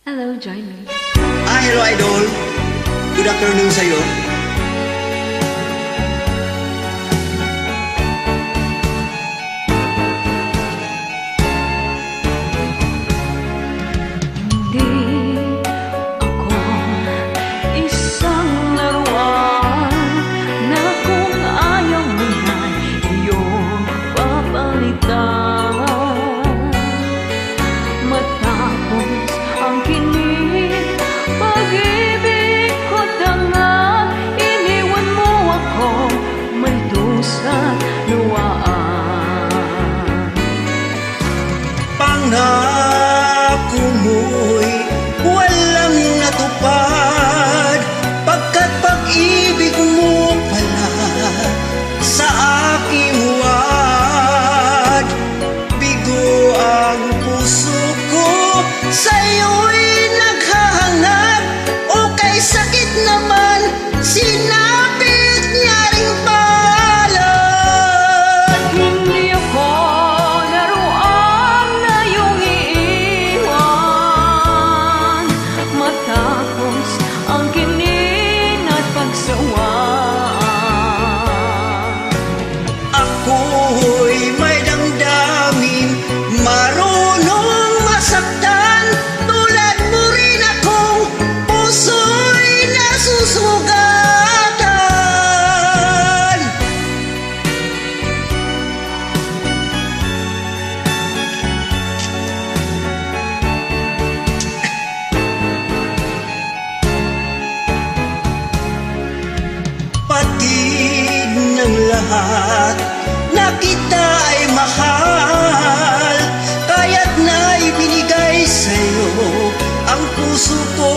Hello, join me. Hello Idol. Good afternoon sa'yo. Hindi ako isang laruan na kung ayaw mo na iyong papalitan. Matapos ang kinig, pag-ibig ko tanga, iniwan mo ako may dusa't luwaan. Pangako mo'y walang natupad, pagkat pag-ibig mo pala sa aking huwad. Bigo ang puso ko, sa'yo'y naghahangad, o kay sakit naman, sinapit niya ring palad. Hindi ako laruan na iyong iiwan, matapos ang kinin at pagsawaan. Ako'y may damdamin, marunong masaktan, tulad mo rin akong puso'y nasusugatan. Patid ng lahat na kita ay mahal, kaya't na'y binigay sa'yo ang puso ko